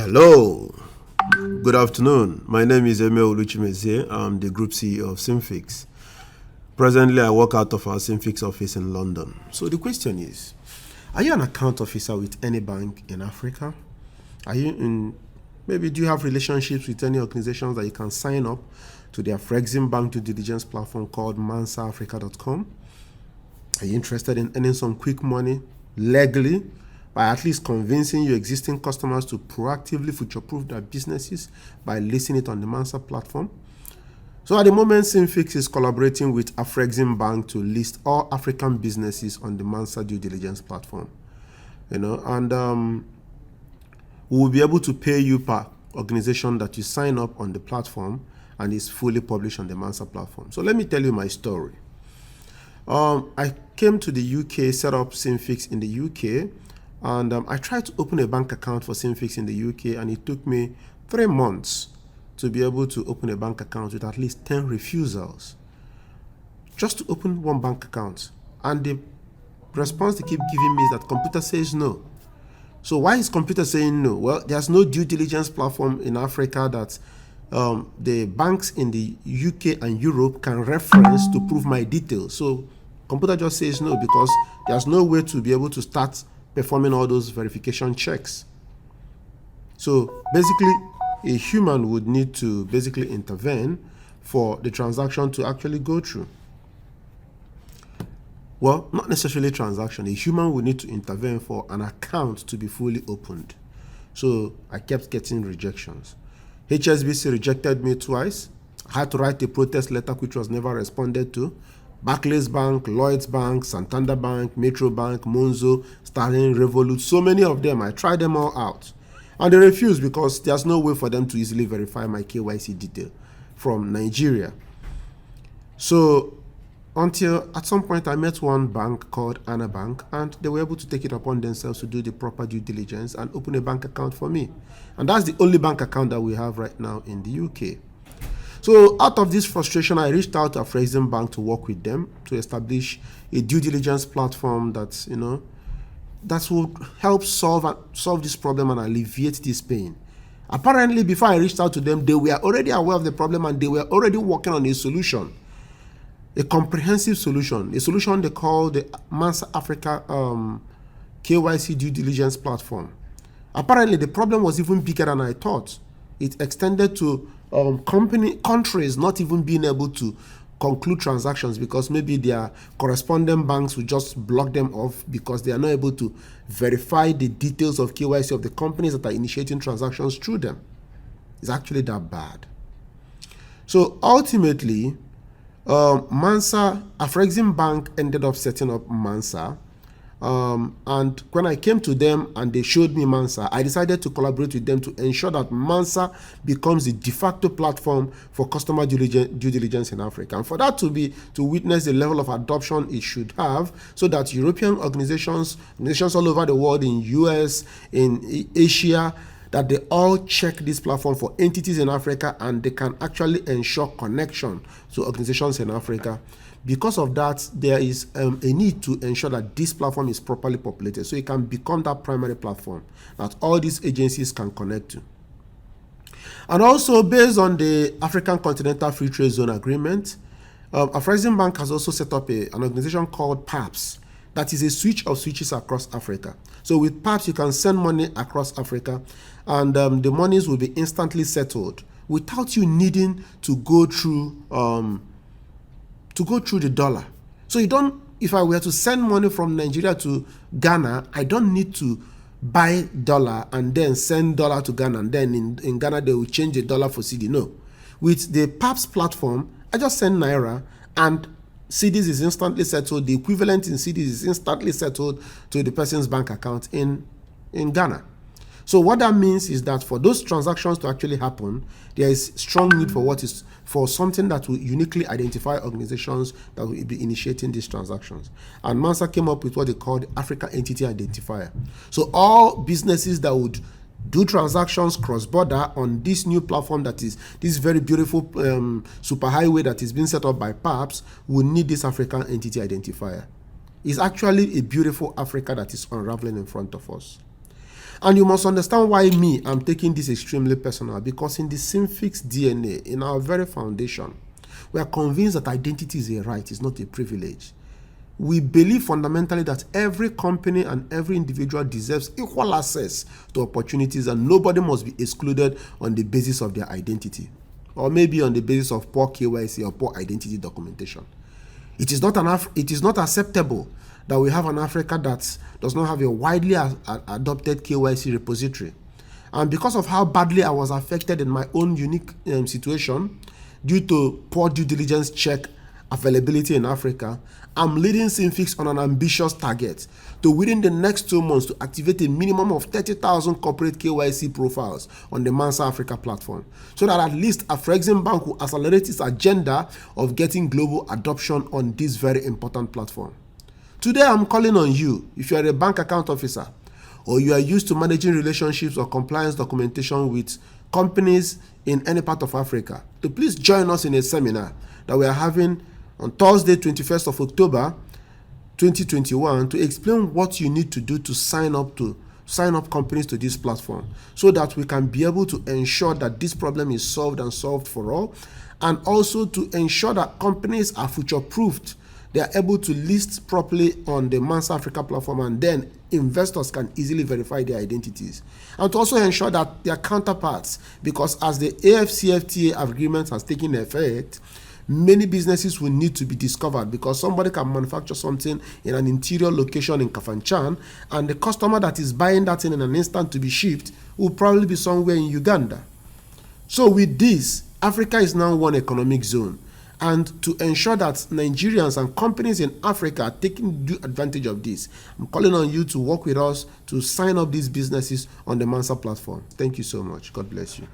Hello, good afternoon. My name is Emil Oluchimeze. I'm the Group CEO of Seamfix. Presently, I work out of our Seamfix office in London. So the question is, are you an account officer with any bank in Africa? Maybe do you have relationships with any organizations that you can sign up to the Afreximbank due diligence platform called MansaAfrica.com? Are you interested in earning some quick money legally by at least convincing your existing customers to proactively future-proof their businesses by listing it on the Mansa platform? So at the moment, Seamfix is collaborating with Afreximbank to list all African businesses on the Mansa due diligence platform. And we will be able to pay you per organization that you sign up on the platform, and is fully published on the Mansa platform. So let me tell you my story. I came to the UK, set up Seamfix in the UK, and I tried to open a bank account for Seamfix in the UK, and it took me 3 months to be able to open a bank account with at least 10 refusals. Just to open one bank account. And the response they keep giving me is that computer says no. So why is computer saying no? Well, there's no due diligence platform in Africa that the banks in the UK and Europe can reference to prove my details. So computer just says no because there's no way to be able to start performing all those verification checks. So basically, a human would need to basically intervene for the transaction to actually go through. Well, not necessarily transaction. A human would need to intervene for an account to be fully opened. So I kept getting rejections. HSBC rejected me twice. I had to write a protest letter which was never responded to. Barclays Bank, Lloyds Bank, Santander Bank, Metro Bank, Monzo, Sterling, Revolut, so many of them. I tried them all out. And they refused because there's no way for them to easily verify my KYC detail from Nigeria. So until at some point I met one bank called Anna Bank, and they were able to take it upon themselves to do the proper due diligence and open a bank account for me. And that's the only bank account that we have right now in the UK. So out of this frustration, I reached out to Afreximbank to work with them to establish a due diligence platform that, that would help solve this problem and alleviate this pain. Apparently, before I reached out to them, they were already aware of the problem and they were already working on a solution, a comprehensive solution, a solution they call the Mansa Africa KYC due diligence platform. Apparently, the problem was even bigger than I thought. It extended to countries not even being able to conclude transactions because maybe their correspondent banks will just block them off because they are not able to verify the details of KYC of the companies that are initiating transactions through them. It's actually that bad. So ultimately, Afreximbank ended up setting up Mansa. And when I came to them and they showed me Mansa, I decided to collaborate with them to ensure that Mansa becomes the de facto platform for customer due diligence in Africa. And for that to witness the level of adoption it should have, so that European organizations all over the world, in US, in Asia, that they all check this platform for entities in Africa and they can actually ensure connection to organizations in Africa. Because of that, there is a need to ensure that this platform is properly populated so it can become that primary platform that all these agencies can connect to. And also, based on the African Continental Free Trade Zone Agreement, Afreximbank has also set up an organization called PAPS. That is a switch of switches across Africa. So with PAPS, you can send money across Africa, and the monies will be instantly settled without you needing to go through the dollar. So if I were to send money from Nigeria to Ghana, I don't need to buy dollar and then send dollar to Ghana, and then in Ghana they will change the dollar for CD. No. With the PAPS platform, I just send Naira and CDs is instantly settled. The equivalent in CDs is instantly settled to the person's bank account in Ghana. So what that means is that for those transactions to actually happen, there is strong need for something that will uniquely identify organizations that will be initiating these transactions. And Mansa came up with what they call the Africa Entity Identifier. So all businesses that would do transactions cross-border on this new platform, that is this very beautiful superhighway that is being set up by PAPS, will need this African Entity Identifier. It's actually a beautiful Africa that is unraveling in front of us. And you must understand why I'm taking this extremely personal, because in the Seamfix DNA, in our very foundation, we are convinced that identity is a right, it's not a privilege. We believe fundamentally that every company and every individual deserves equal access to opportunities, and nobody must be excluded on the basis of their identity, or maybe on the basis of poor KYC or poor identity documentation. It is not acceptable that we have an Africa that does not have a widely adopted KYC repository. And because of how badly I was affected in my own unique situation due to poor due diligence check availability in Africa, I'm leading Seamfix on an ambitious target to, within the next 2 months, to activate a minimum of 30,000 corporate KYC profiles on the Mansa Africa platform, so that at least Afreximbank will accelerate its agenda of getting global adoption on this very important platform. Today, I'm calling on you, if you are a bank account officer, or you are used to managing relationships or compliance documentation with companies in any part of Africa, to please join us in a seminar that we are having on Thursday, 21st of October, 2021, to explain what you need to do to sign up companies to this platform, so that we can be able to ensure that this problem is solved and solved for all, and also to ensure that companies are future-proofed. They are able to list properly on the Mansa Africa platform, and then investors can easily verify their identities. And to also ensure that their counterparts, because as the AFCFTA agreement has taken effect, many businesses will need to be discovered, because somebody can manufacture something in an interior location in Kafanchan, and the customer that is buying that thing in an instant to be shipped will probably be somewhere in Uganda. So with this, Africa is now one economic zone. And to ensure that Nigerians and companies in Africa are taking due advantage of this, I'm calling on you to work with us to sign up these businesses on the Mansa platform. Thank you so much. God bless you.